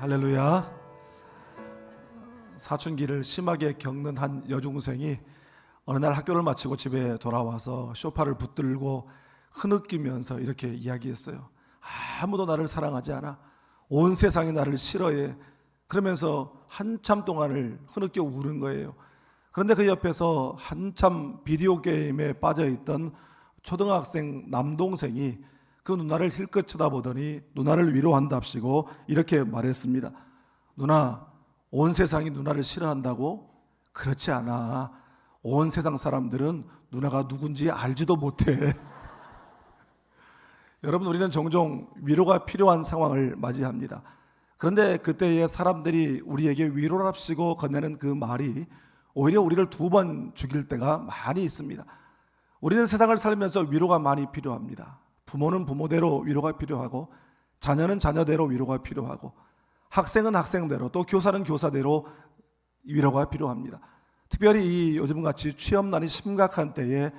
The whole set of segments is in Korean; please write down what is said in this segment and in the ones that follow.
할렐루야. 사춘기를 심하게 겪는 한 여중생이 어느 날 학교를 마치고 집에 돌아와서 소파를 붙들고 흐느끼면서 이렇게 이야기했어요. 아무도 나를 사랑하지 않아. 온 세상이 나를 싫어해. 그러면서 한참 동안을 흐느껴 우는 거예요. 그런데 그 옆에서 한참 비디오 게임에 빠져있던 초등학생 남동생이 그 누나를 힐끗 쳐다보더니 누나를 위로한답시고 이렇게 말했습니다. 누나, 온 세상이 누나를 싫어한다고? 그렇지 않아. 온 세상 사람들은 누나가 누군지 알지도 못해. 여러분, 우리는 종종 위로가 필요한 상황을 맞이합니다. 그런데 그때의 사람들이 우리에게 위로랍시고 건네는 그 말이 오히려 우리를 두 번 죽일 때가 많이 있습니다. 우리는 세상을 살면서 위로가 많이 필요합니다. 부모는 부모대로 위로가 필요하고, 자녀는 자녀대로 위로가 필요하고, 학생은 학생대로, 또 교사는 교사대로 위로가 필요합니다. 특별히 이 요즘같이 취업난이 심각한 때에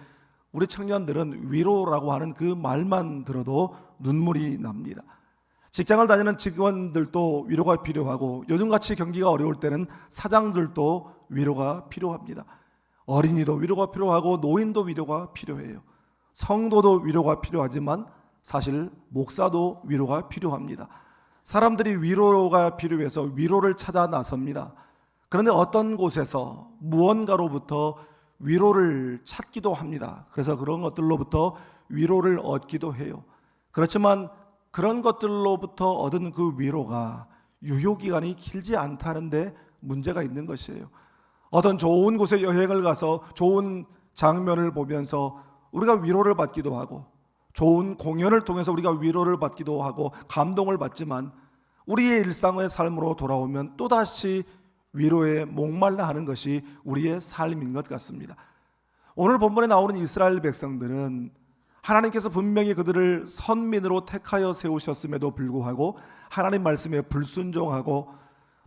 우리 청년들은 위로라고 하는 그 말만 들어도 눈물이 납니다. 직장을 다니는 직원들도 위로가 필요하고, 요즘같이 경기가 어려울 때는 사장들도 위로가 필요합니다. 어린이도 위로가 필요하고, 노인도 위로가 필요해요. 성도도 위로가 필요하지만 사실 목사도 위로가 필요합니다. 사람들이 위로가 필요해서 위로를 찾아 나섭니다. 그런데 어떤 곳에서 무언가로부터 위로를 찾기도 합니다. 그래서 그런 것들로부터 위로를 얻기도 해요. 그렇지만 그런 것들로부터 얻은 그 위로가 유효기간이 길지 않다는데 문제가 있는 것이에요. 어떤 좋은 곳에 여행을 가서 좋은 장면을 보면서 우리가 위로를 받기도 하고, 좋은 공연을 통해서 우리가 위로를 받기도 하고 감동을 받지만 우리의 일상의 삶으로 돌아오면 또다시 위로에 목말라 하는 것이 우리의 삶인 것 같습니다. 오늘 본문에 나오는 이스라엘 백성들은 하나님께서 분명히 그들을 선민으로 택하여 세우셨음에도 불구하고 하나님 말씀에 불순종하고,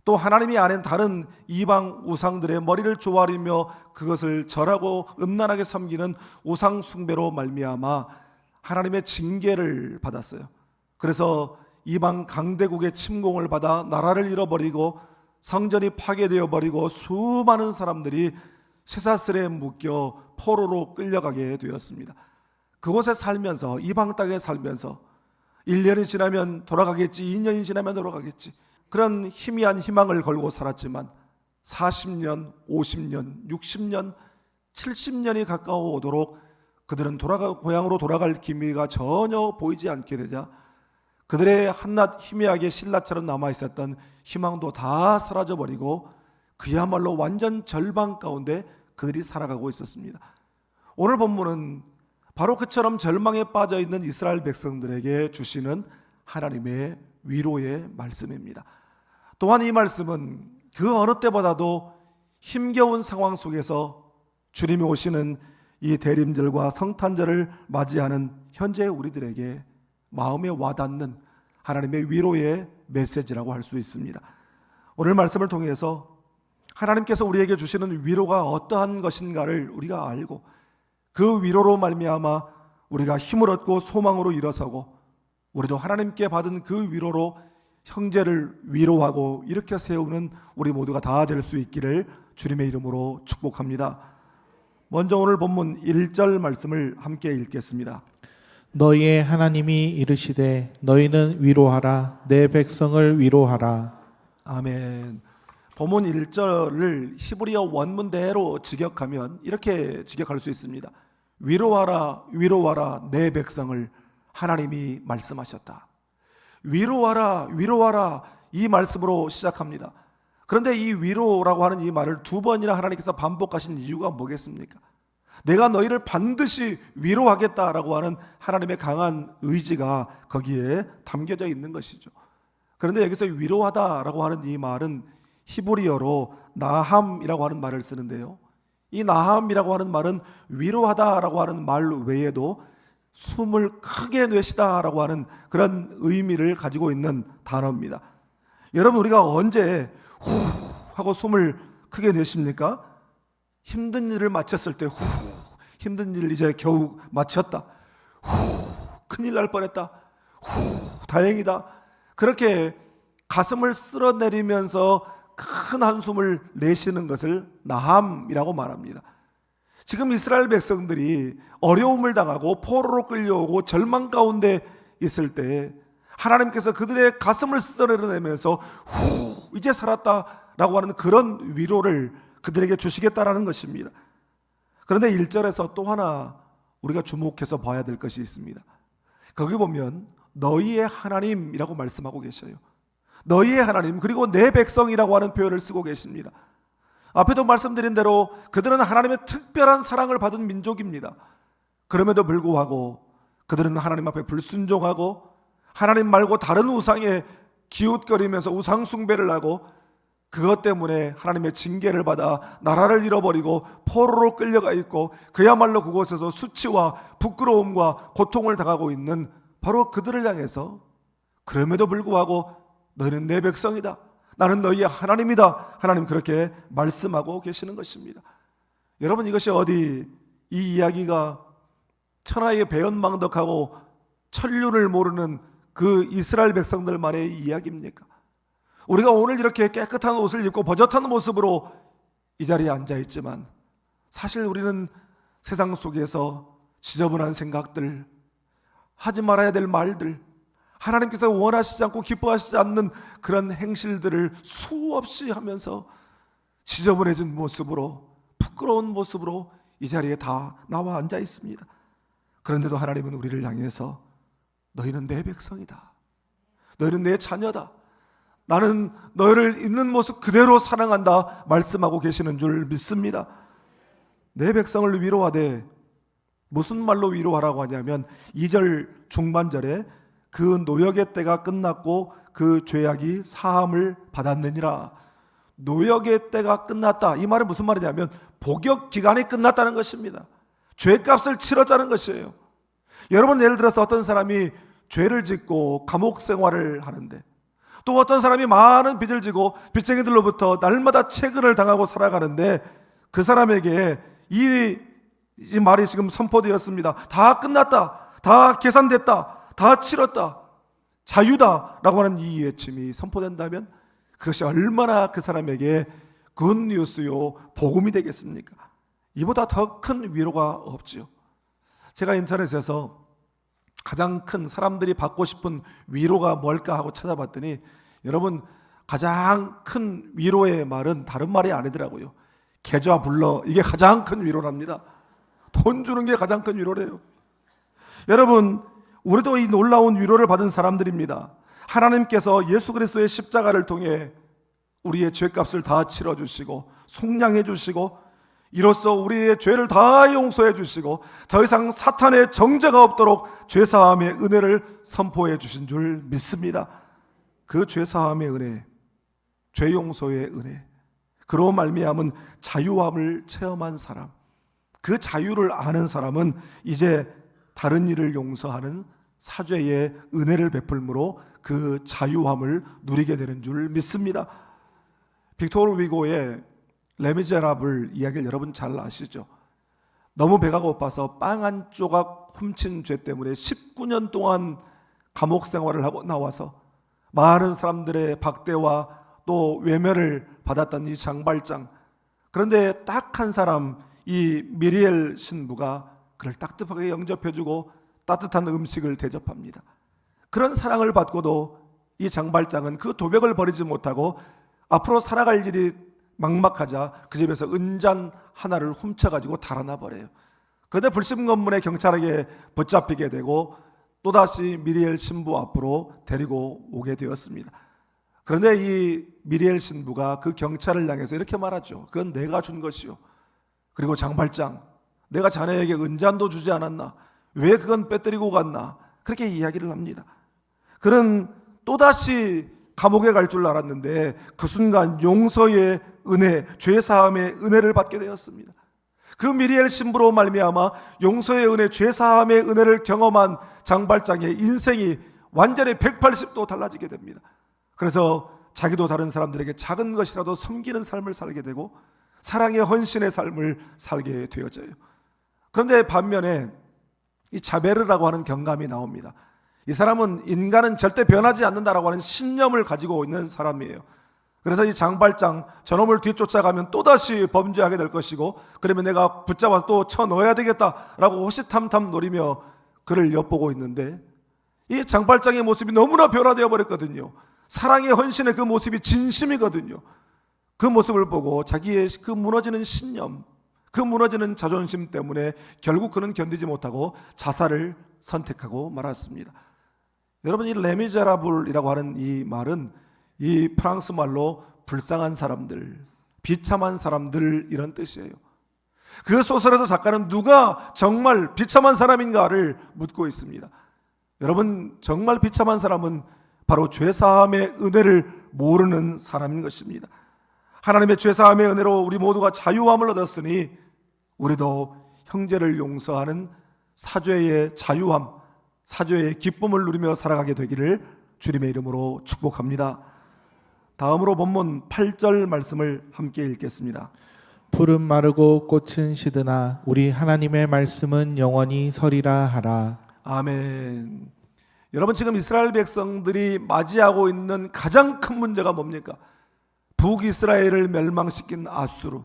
또 하나님이 아닌 다른 이방 우상들의 머리를 조아리며 그것을 절하고 음란하게 섬기는 우상 숭배로 말미암아 하나님의 징계를 받았어요. 그래서 이방 강대국의 침공을 받아 나라를 잃어버리고 성전이 파괴되어 버리고 수많은 사람들이 쇠사슬에 묶여 포로로 끌려가게 되었습니다. 그곳에 살면서, 이방 땅에 살면서 1년이 지나면 돌아가겠지, 2년이 지나면 돌아가겠지, 그런 희미한 희망을 걸고 살았지만 40년, 50년, 60년, 70년이 가까워 오도록 그들은 고향으로 돌아갈 기미가 전혀 보이지 않게 되자 그들의 한낱 희미하게 신라처럼 남아있었던 희망도 다 사라져버리고 그야말로 완전 절망 가운데 그들이 살아가고 있었습니다. 오늘 본문은 바로 그처럼 절망에 빠져있는 이스라엘 백성들에게 주시는 하나님의 위로의 말씀입니다. 또한 이 말씀은 그 어느 때보다도 힘겨운 상황 속에서 주님이 오시는 이 대림절과 성탄절을 맞이하는 현재 우리들에게 마음에 와닿는 하나님의 위로의 메시지라고 할 수 있습니다. 오늘 말씀을 통해서 하나님께서 우리에게 주시는 위로가 어떠한 것인가를 우리가 알고, 그 위로로 말미암아 우리가 힘을 얻고 소망으로 일어서고, 우리도 하나님께 받은 그 위로로 형제를 위로하고 일으켜 세우는 우리 모두가 다 될 수 있기를 주님의 이름으로 축복합니다. 먼저 오늘 본문 1절 말씀을 함께 읽겠습니다. 너희의 하나님이 이르시되 너희는 위로하라, 내 백성을 위로하라. 아멘. 본문 1절을 히브리어 원문대로 직역하면 이렇게 직역할 수 있습니다. 위로하라, 위로하라, 내 백성을 하나님이 말씀하셨다. 위로하라, 위로하라, 이 말씀으로 시작합니다. 그런데 이 위로라고 하는 이 말을 두 번이나 하나님께서 반복하신 이유가 뭐겠습니까? 내가 너희를 반드시 위로하겠다라고 하는 하나님의 강한 의지가 거기에 담겨져 있는 것이죠. 그런데 여기서 위로하다라고 하는 이 말은 히브리어로 나함이라고 하는 말을 쓰는데요, 이 나함이라고 하는 말은 위로하다라고 하는 말 외에도 숨을 크게 내쉬다라고 하는 그런 의미를 가지고 있는 단어입니다. 여러분, 우리가 언제 후 하고 숨을 크게 내쉽니까? 힘든 일을 마쳤을 때, 힘든 일 이제 겨우 마쳤다, 큰일 날 뻔했다, 다행이다, 그렇게 가슴을 쓸어내리면서 큰 한숨을 내쉬는 것을 나함이라고 말합니다. 지금 이스라엘 백성들이 어려움을 당하고 포로로 끌려오고 절망 가운데 있을 때 하나님께서 그들의 가슴을 쓸어내면서 이제 살았다라고 하는 그런 위로를 그들에게 주시겠다라는 것입니다. 그런데 1절에서 또 하나 우리가 주목해서 봐야 될 것이 있습니다. 거기 보면 너희의 하나님이라고 말씀하고 계셔요. 너희의 하나님, 그리고 내 백성이라고 하는 표현을 쓰고 계십니다. 앞에도 말씀드린 대로 그들은 하나님의 특별한 사랑을 받은 민족입니다. 그럼에도 불구하고 그들은 하나님 앞에 불순종하고 하나님 말고 다른 우상에 기웃거리면서 우상 숭배를 하고 그것 때문에 하나님의 징계를 받아 나라를 잃어버리고 포로로 끌려가 있고 그야말로 그곳에서 수치와 부끄러움과 고통을 당하고 있는 바로 그들을 향해서 그럼에도 불구하고 너희는 내 백성이다, 나는 너희의 하나님이다, 하나님 그렇게 말씀하고 계시는 것입니다. 여러분, 이것이 어디 이 이야기가 천하의 배은망덕하고 천륜을 모르는 그 이스라엘 백성들만의 이야기입니까? 우리가 오늘 이렇게 깨끗한 옷을 입고 버젓한 모습으로 이 자리에 앉아 있지만 사실 우리는 세상 속에서 지저분한 생각들, 하지 말아야 될 말들, 하나님께서 원하시지 않고 기뻐하시지 않는 그런 행실들을 수없이 하면서 지저분해진 모습으로, 부끄러운 모습으로 이 자리에 다 나와 앉아 있습니다. 그런데도 하나님은 우리를 향해서 너희는 내 백성이다, 너희는 내 자녀다, 나는 너희를 있는 모습 그대로 사랑한다 말씀하고 계시는 줄 믿습니다. 내 백성을 위로하되, 무슨 말로 위로하라고 하냐면 2절 중반절에 그 노역의 때가 끝났고 그 죄악이 사함을 받았느니라. 노역의 때가 끝났다, 이 말은 무슨 말이냐면 복역 기간이 끝났다는 것입니다. 죄값을 치렀다는 것이에요. 여러분, 예를 들어서 어떤 사람이 죄를 짓고 감옥 생활을 하는데, 또 어떤 사람이 많은 빚을 지고 빚쟁이들로부터 날마다 채근을 당하고 살아가는데 그 사람에게 이 말이 지금 선포되었습니다. 다 끝났다, 다 계산됐다, 다 치렀다, 자유다라고 하는 이 외침이 선포된다면 그것이 얼마나 그 사람에게 굿뉴스요, 복음이 되겠습니까? 이보다 더 큰 위로가 없지요. 제가 인터넷에서 가장 큰 사람들이 받고 싶은 위로가 뭘까 하고 찾아봤더니 여러분, 가장 큰 위로의 말은 다른 말이 아니더라고요. 계좌 불러, 이게 가장 큰 위로랍니다. 돈 주는 게 가장 큰 위로래요. 여러분, 우리도 이 놀라운 위로를 받은 사람들입니다. 하나님께서 예수 그리스도의 십자가를 통해 우리의 죄값을 다 치러주시고 속량해 주시고 이로써 우리의 죄를 다 용서해 주시고 더 이상 사탄의 정죄가 없도록 죄사함의 은혜를 선포해 주신 줄 믿습니다. 그 죄사함의 은혜, 죄 용서의 은혜, 그로 말미암은 자유함을 체험한 사람, 그 자유를 아는 사람은 이제 다른 일을 용서하는 사죄의 은혜를 베풀므로 그 자유함을 누리게 되는 줄 믿습니다. 빅토르 위고의 레미제라블 이야기를 여러분 잘 아시죠? 너무 배가 고파서 빵 한 조각 훔친 죄 때문에 19년 동안 감옥 생활을 하고 나와서 많은 사람들의 박대와 또 외면을 받았던 이 장발장, 그런데 딱 한 사람, 이 미리엘 신부가 그를 따뜻하게 영접해주고 따뜻한 음식을 대접합니다. 그런 사랑을 받고도 이 장발장은 그 도벽을 버리지 못하고 앞으로 살아갈 일이 막막하자 그 집에서 은잔 하나를 훔쳐가지고 달아나 버려요. 그런데 불신검문의 경찰에게 붙잡히게 되고 또다시 미리엘 신부 앞으로 데리고 오게 되었습니다. 그런데 이 미리엘 신부가 그 경찰을 향해서 이렇게 말하죠. 그건 내가 준 것이요, 그리고 장발장, 내가 자네에게 은잔도 주지 않았나? 왜 그건 빼뜨리고 갔나? 그렇게 이야기를 합니다. 그는 또다시 감옥에 갈 줄 알았는데 그 순간 용서의 은혜, 죄사함의 은혜를 받게 되었습니다. 그 미리엘 신부로 말미암아 용서의 은혜, 죄사함의 은혜를 경험한 장발장의 인생이 완전히 180도 달라지게 됩니다. 그래서 자기도 다른 사람들에게 작은 것이라도 섬기는 삶을 살게 되고 사랑의 헌신의 삶을 살게 되어져요. 그런데 반면에 이 자베르라고 하는 경감이 나옵니다. 이 사람은 인간은 절대 변하지 않는다라고 하는 신념을 가지고 있는 사람이에요. 그래서 이 장발장 저놈을 뒤쫓아가면 또다시 범죄하게 될 것이고, 그러면 내가 붙잡아서 또 쳐넣어야 되겠다라고 호시탐탐 노리며 그를 엿보고 있는데, 이 장발장의 모습이 너무나 변화되어 버렸거든요. 사랑의 헌신의 그 모습이 진심이거든요. 그 모습을 보고 자기의 그 무너지는 신념, 그 무너지는 자존심 때문에 결국 그는 견디지 못하고 자살을 선택하고 말았습니다. 여러분, 이 레미제라블이라고 하는 이 말은 이 프랑스 말로 불쌍한 사람들, 비참한 사람들 이런 뜻이에요. 그 소설에서 작가는 누가 정말 비참한 사람인가를 묻고 있습니다. 여러분, 정말 비참한 사람은 바로 죄사함의 은혜를 모르는 사람인 것입니다. 하나님의 죄사함의 은혜로 우리 모두가 자유함을 얻었으니 우리도 형제를 용서하는 사죄의 자유함, 사죄의 기쁨을 누리며 살아가게 되기를 주님의 이름으로 축복합니다. 다음으로 본문 8절 말씀을 함께 읽겠습니다. 푸른 마르고 꽃은 시드나 우리 하나님의 말씀은 영원히 서리라 하라. 아멘. 여러분, 지금 이스라엘 백성들이 맞이하고 있는 가장 큰 문제가 뭡니까? 북이스라엘을 멸망시킨 아수르,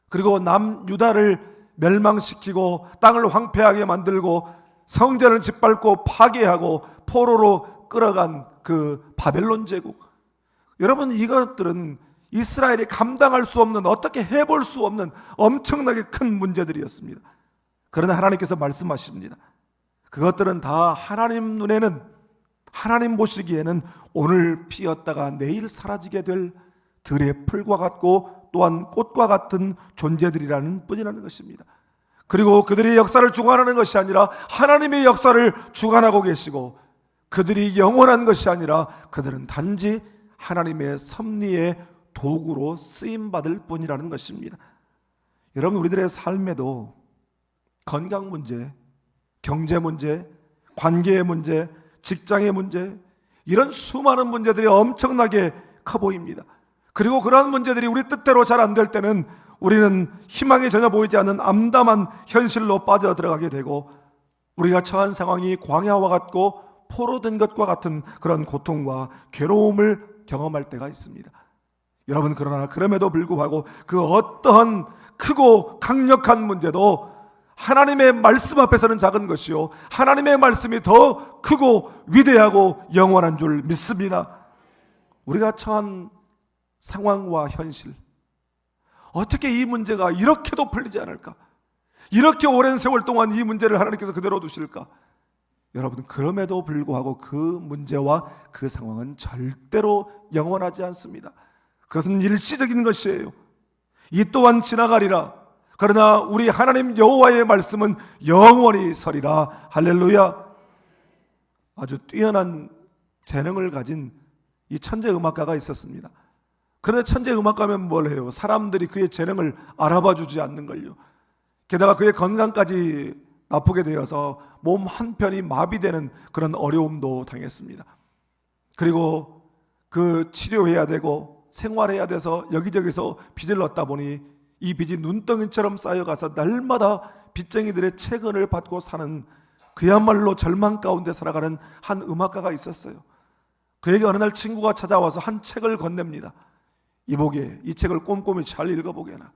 그리고 남유다를 멸망시키고 땅을 황폐하게 만들고 성전을 짓밟고 파괴하고 포로로 끌어간 그 바벨론 제국. 여러분, 이것들은 이스라엘이 감당할 수 없는, 어떻게 해볼 수 없는 엄청나게 큰 문제들이었습니다. 그러나 하나님께서 말씀하십니다. 그것들은 다 하나님 눈에는, 하나님 보시기에는 오늘 피었다가 내일 사라지게 될 들의 풀과 같고 또한 꽃과 같은 존재들이라는 뿐이라는 것입니다. 그리고 그들이 역사를 주관하는 것이 아니라 하나님의 역사를 주관하고 계시고, 그들이 영원한 것이 아니라 그들은 단지 하나님의 섭리의 도구로 쓰임받을 뿐이라는 것입니다. 여러분, 우리들의 삶에도 건강 문제, 경제 문제, 관계의 문제, 직장의 문제, 이런 수많은 문제들이 엄청나게 커 보입니다. 그리고 그러한 문제들이 우리 뜻대로 잘 안 될 때는 우리는 희망이 전혀 보이지 않는 암담한 현실로 빠져들어가게 되고, 우리가 처한 상황이 광야와 같고 포로된 것과 같은 그런 고통과 괴로움을 경험할 때가 있습니다. 여러분, 그러나 그럼에도 불구하고 그 어떠한 크고 강력한 문제도 하나님의 말씀 앞에서는 작은 것이요, 하나님의 말씀이 더 크고 위대하고 영원한 줄 믿습니다. 우리가 처한 상황과 현실, 어떻게 이 문제가 이렇게도 풀리지 않을까? 이렇게 오랜 세월 동안 이 문제를 하나님께서 그대로 두실까? 여러분, 그럼에도 불구하고 그 문제와 그 상황은 절대로 영원하지 않습니다. 그것은 일시적인 것이에요. 이 또한 지나가리라. 그러나 우리 하나님 여호와의 말씀은 영원히 서리라. 할렐루야. 아주 뛰어난 재능을 가진 이 천재 음악가가 있었습니다. 그런데 천재 음악가면 뭘 해요? 사람들이 그의 재능을 알아봐 주지 않는 걸요. 게다가 그의 건강까지 나쁘게 되어서 몸 한편이 마비되는 그런 어려움도 당했습니다. 그리고 그 치료해야 되고 생활해야 돼서 여기저기서 빚을 넣다 보니 이 빚이 눈덩이처럼 쌓여가서 날마다 빚쟁이들의 채권을 받고 사는, 그야말로 절망 가운데 살아가는 한 음악가가 있었어요. 그에게 어느 날 친구가 찾아와서 한 책을 건넵니다. 이보게, 이 책을 꼼꼼히 잘 읽어보게나.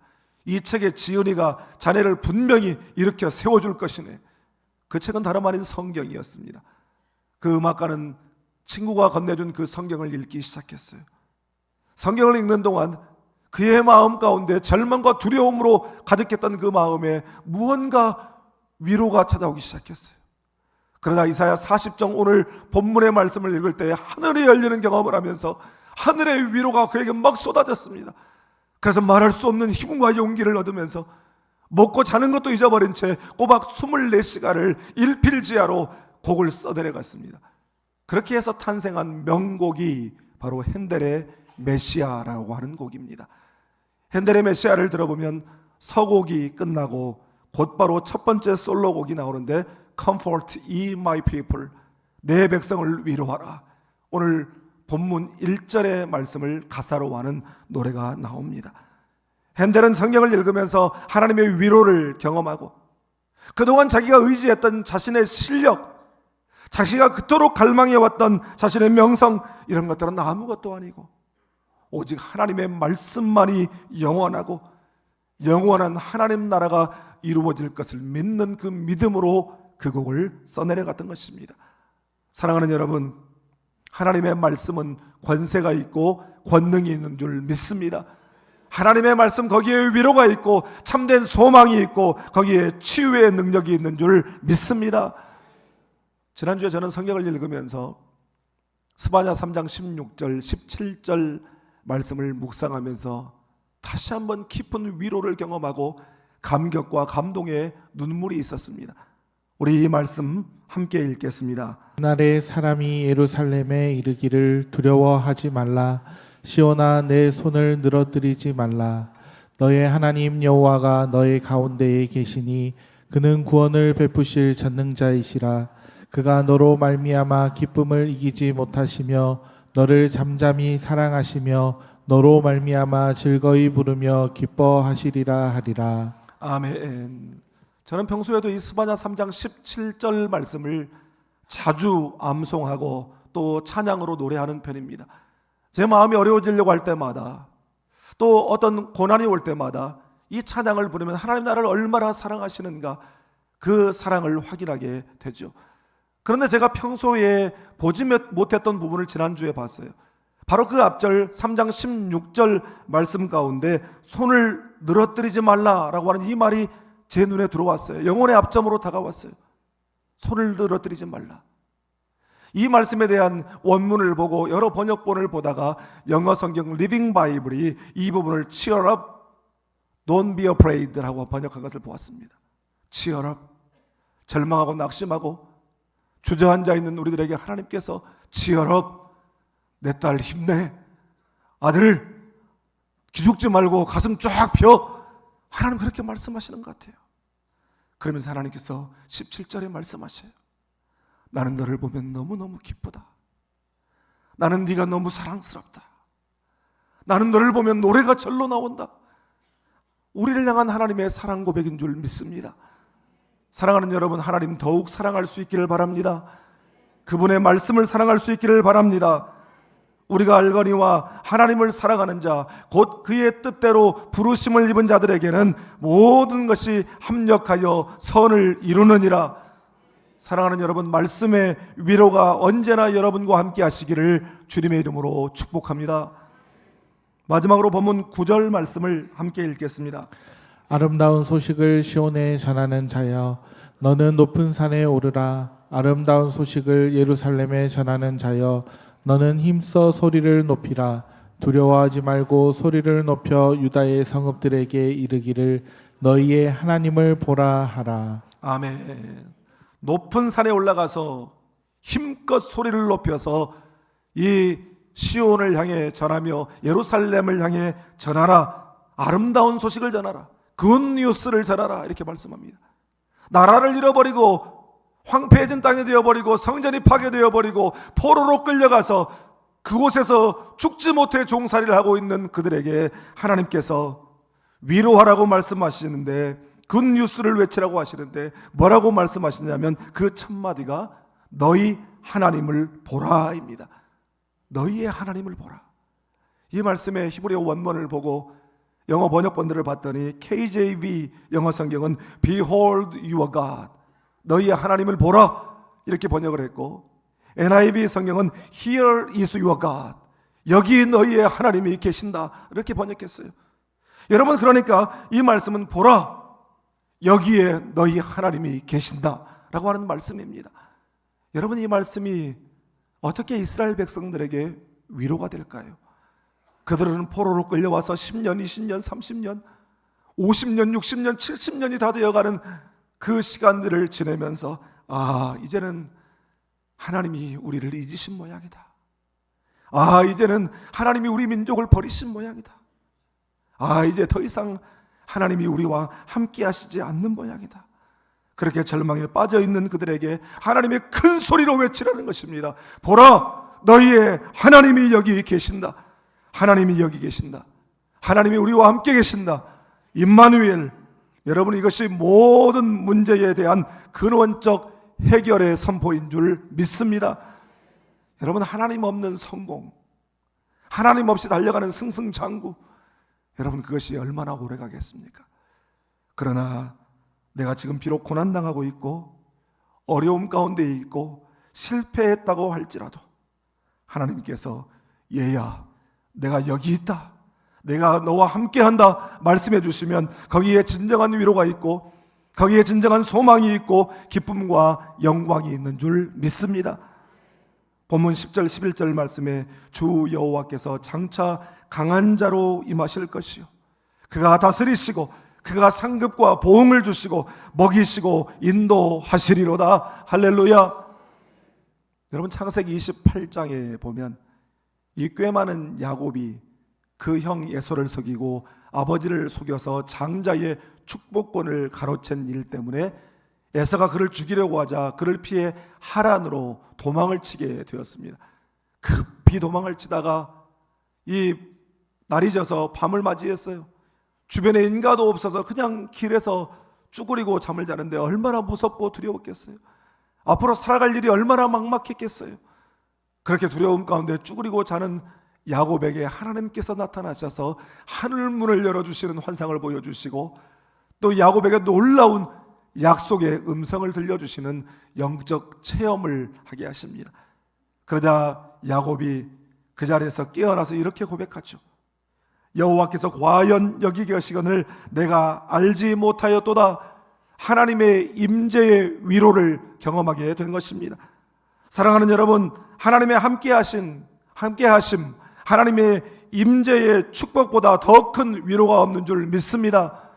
이 책의 지은이가 자네를 분명히 일으켜 세워줄 것이네. 그 책은 다름 아닌 성경이었습니다. 그 음악가는 친구가 건네준 그 성경을 읽기 시작했어요. 성경을 읽는 동안 그의 마음 가운데 절망과 두려움으로 가득했던 그 마음에 무언가 위로가 찾아오기 시작했어요. 그러나 이사야 40장 오늘 본문의 말씀을 읽을 때 하늘이 열리는 경험을 하면서 하늘의 위로가 그에게 막 쏟아졌습니다. 그래서 말할 수 없는 힘과 용기를 얻으면서 먹고 자는 것도 잊어버린 채 꼬박 24시간을 일필지하로 곡을 써내려갔습니다. 그렇게 해서 탄생한 명곡이 바로 핸델의 메시아라고 하는 곡입니다. 핸델의 메시아를 들어보면 서곡이 끝나고 곧바로 첫 번째 솔로곡이 나오는데 Comfort ye my people, 내 백성을 위로하라. 오늘 본문 1절의 말씀을 가사로 하는 노래가 나옵니다. 핸델은 성경을 읽으면서 하나님의 위로를 경험하고 그동안 자기가 의지했던 자신의 실력, 자기가 그토록 갈망해왔던 자신의 명성, 이런 것들은 아무것도 아니고 오직 하나님의 말씀만이 영원하고 영원한 하나님 나라가 이루어질 것을 믿는 그 믿음으로 그 곡을 써내려갔던 것입니다. 사랑하는 여러분, 하나님의 말씀은 권세가 있고 권능이 있는 줄 믿습니다. 하나님의 말씀, 거기에 위로가 있고 참된 소망이 있고 거기에 치유의 능력이 있는 줄 믿습니다. 지난주에 저는 성경을 읽으면서 스바냐 3장 16절 17절 말씀을 묵상하면서 다시 한번 깊은 위로를 경험하고 감격과 감동의 눈물이 있었습니다. 우리 이 말씀 함께 읽겠습니다. 그날에 사람이 예루살렘에 이르기를 두려워하지 말라. 시온아, 내 손을 늘어뜨리지 말라. 너의 하나님 여호와가 너의 가운데에 계시니 그는 구원을 베푸실 전능자이시라. 그가 너로 말미암아 기쁨을 이기지 못하시며 너를 잠잠히 사랑하시며 너로 말미암아 즐거이 부르며 기뻐하시리라 하리라. 아멘. 저는 평소에도 이 스바냐 3장 17절 말씀을 자주 암송하고 또 찬양으로 노래하는 편입니다. 제 마음이 어려워지려고 할 때마다 또 어떤 고난이 올 때마다 이 찬양을 부르면 하나님 나를 얼마나 사랑하시는가 그 사랑을 확인하게 되죠. 그런데 제가 평소에 보지 못했던 부분을 지난주에 봤어요. 바로 그 앞절 3장 16절 말씀 가운데 손을 늘어뜨리지 말라라고 하는 이 말이 제 눈에 들어왔어요. 영혼의 앞점으로 다가왔어요. 손을 늘어뜨리지 말라. 이 말씀에 대한 원문을 보고 여러 번역본을 보다가 영어 성경 리빙 바이블이 이 부분을 cheer up, don't be afraid라고 번역한 것을 보았습니다. cheer up, 절망하고 낙심하고 주저앉아 있는 우리들에게 하나님께서 cheer up, 내 딸 힘내, 아들 기죽지 말고 가슴 쫙 펴. 하나님 그렇게 말씀하시는 것 같아요. 그러면서 하나님께서 17절에 말씀하셔요. 나는 너를 보면 너무너무 기쁘다. 나는 네가 너무 사랑스럽다. 나는 너를 보면 노래가 절로 나온다. 우리를 향한 하나님의 사랑 고백인 줄 믿습니다. 사랑하는 여러분, 하나님 더욱 사랑할 수 있기를 바랍니다. 그분의 말씀을 사랑할 수 있기를 바랍니다. 우리가 알거니와 하나님을 사랑하는 자, 곧 그의 뜻대로 부르심을 입은 자들에게는 모든 것이 합력하여 선을 이루느니라. 사랑하는 여러분, 말씀의 위로가 언제나 여러분과 함께 하시기를 주님의 이름으로 축복합니다. 마지막으로 본문 9절 말씀을 함께 읽겠습니다. 아름다운 소식을 시온에 전하는 자여, 너는 높은 산에 오르라. 아름다운 소식을 예루살렘에 전하는 자여, 너는 힘써 소리를 높이라. 두려워하지 말고 소리를 높여 유다의 성읍들에게 이르기를 너희의 하나님을 보라 하라. 아멘. 높은 산에 올라가서 힘껏 소리를 높여서 이 시온을 향해 전하며 예루살렘을 향해 전하라. 아름다운 소식을 전하라. 굿뉴스를 전하라. 이렇게 말씀합니다. 나라를 잃어버리고 황폐해진 땅이 되어버리고 성전이 파괴되어버리고 포로로 끌려가서 그곳에서 죽지 못해 종살이를 하고 있는 그들에게 하나님께서 위로하라고 말씀하시는데, 굿뉴스를 외치라고 하시는데 뭐라고 말씀하시냐면 그 첫 마디가 너희 하나님을 보라입니다. 너희의 하나님을 보라. 이 말씀의 히브리어 원문을 보고 영어 번역본들을 봤더니 KJV 영어 성경은 Behold your God, 너희의 하나님을 보라 이렇게 번역을 했고, NIV 성경은 Here is your God, 여기 너희의 하나님이 계신다 이렇게 번역했어요. 여러분, 그러니까 이 말씀은 보라, 여기에 너희 하나님이 계신다 라고 하는 말씀입니다. 여러분, 이 말씀이 어떻게 이스라엘 백성들에게 위로가 될까요? 그들은 포로로 끌려와서 10년, 20년, 30년, 50년, 60년, 70년이 다 되어가는 그 시간들을 지내면서 이제는 하나님이 우리를 잊으신 모양이다. 이제는 하나님이 우리 민족을 버리신 모양이다. 이제 더 이상 하나님이 우리와 함께 하시지 않는 모양이다. 그렇게 절망에 빠져있는 그들에게 하나님의 큰 소리로 외치라는 것입니다. 보라, 너희의 하나님이 여기 계신다. 하나님이 여기 계신다. 하나님이 우리와 함께 계신다. 임마누엘. 여러분, 이것이 모든 문제에 대한 근원적 해결의 선포인 줄 믿습니다. 여러분, 하나님 없는 성공, 하나님 없이 달려가는 승승장구, 여러분 그것이 얼마나 오래 가겠습니까? 그러나 내가 지금 비록 고난당하고 있고 어려움 가운데 있고 실패했다고 할지라도 하나님께서 얘야 내가 여기 있다, 내가 너와 함께한다 말씀해 주시면 거기에 진정한 위로가 있고 거기에 진정한 소망이 있고 기쁨과 영광이 있는 줄 믿습니다. 본문 10절 11절 말씀에 주 여호와께서 장차 강한 자로 임하실 것이요 그가 다스리시고 그가 상급과 보응을 주시고 먹이시고 인도하시리로다. 할렐루야. 여러분, 창세기 28장에 보면 이 꽤 많은 야곱이 그 형 에서를 속이고 아버지를 속여서 장자의 축복권을 가로챈 일 때문에 에서가 그를 죽이려고 하자 그를 피해 하란으로 도망을 치게 되었습니다. 급히 도망을 치다가 이 날이 져서 밤을 맞이했어요. 주변에 인가도 없어서 그냥 길에서 쭈그리고 잠을 자는데 얼마나 무섭고 두려웠겠어요. 앞으로 살아갈 일이 얼마나 막막했겠어요. 그렇게 두려움 가운데 쭈그리고 자는 야곱에게 하나님께서 나타나셔서 하늘문을 열어주시는 환상을 보여주시고 또 야곱에게 놀라운 약속의 음성을 들려주시는 영적 체험을 하게 하십니다. 그러자 야곱이 그 자리에서 깨어나서 이렇게 고백하죠. 여호와께서 과연 여기 계시거늘 내가 알지 못하였도다. 하나님의 임재의 위로를 경험하게 된 것입니다. 사랑하는 여러분, 하나님의 함께하심, 하나님의 임재의 축복보다 더 큰 위로가 없는 줄 믿습니다.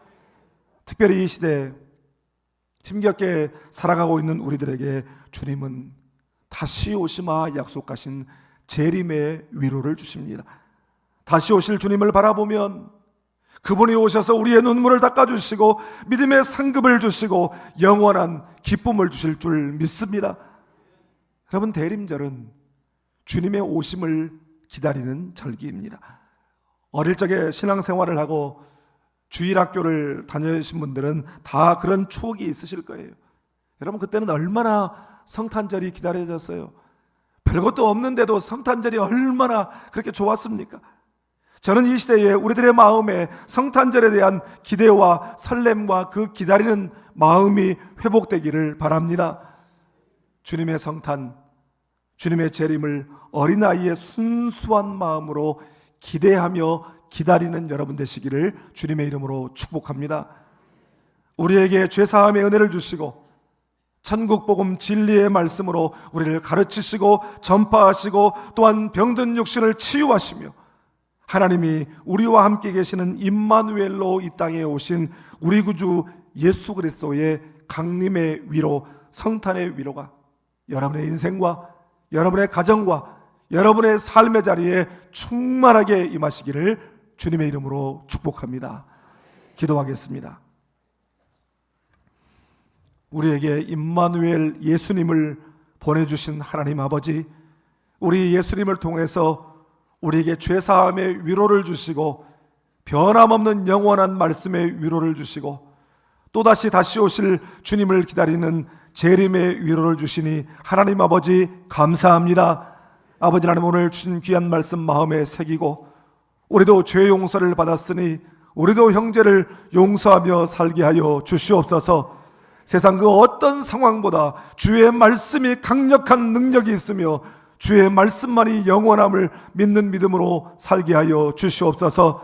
특별히 이 시대에 힘겹게 살아가고 있는 우리들에게 주님은 다시 오시마 약속하신 재림의 위로를 주십니다. 다시 오실 주님을 바라보면 그분이 오셔서 우리의 눈물을 닦아주시고 믿음의 상급을 주시고 영원한 기쁨을 주실 줄 믿습니다. 여러분, 대림절은 주님의 오심을 기다리는 절기입니다. 어릴 적에 신앙생활을 하고 주일학교를 다니신 분들은 다 그런 추억이 있으실 거예요. 여러분, 그때는 얼마나 성탄절이 기다려졌어요. 별것도 없는데도 성탄절이 얼마나 그렇게 좋았습니까? 저는 이 시대에 우리들의 마음에 성탄절에 대한 기대와 설렘과 그 기다리는 마음이 회복되기를 바랍니다. 주님의 성탄, 주님의 재림을 어린아이의 순수한 마음으로 기대하며 기다리는 여러분 되시기를 주님의 이름으로 축복합니다. 우리에게 죄사함의 은혜를 주시고 천국 복음 진리의 말씀으로 우리를 가르치시고 전파하시고 또한 병든 육신을 치유하시며 하나님이 우리와 함께 계시는 임마누엘로 이 땅에 오신 우리 구주 예수 그리스도의 강림의 위로, 성탄의 위로가 여러분의 인생과 여러분의 가정과 여러분의 삶의 자리에 충만하게 임하시기를 주님의 이름으로 축복합니다. 기도하겠습니다. 우리에게 임마누엘 예수님을 보내주신 하나님 아버지, 우리 예수님을 통해서 우리에게 죄사함의 위로를 주시고 변함없는 영원한 말씀의 위로를 주시고 또다시 다시 오실 주님을 기다리는 재림의 위로를 주시니 하나님 아버지 감사합니다. 아버지 하나님, 오늘 주신 귀한 말씀 마음에 새기고 우리도 죄 용서를 받았으니 우리도 형제를 용서하며 살게 하여 주시옵소서. 세상 그 어떤 상황보다 주의 말씀이 강력한 능력이 있으며 주의 말씀만이 영원함을 믿는 믿음으로 살게 하여 주시옵소서.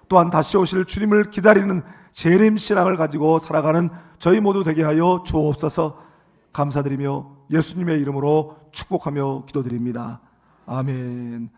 또한 다시 오실 주님을 기다리는 재림신앙을 가지고 살아가는 저희 모두 되게 하여 주옵소서. 감사드리며 예수님의 이름으로 축복하며 기도드립니다. 아멘.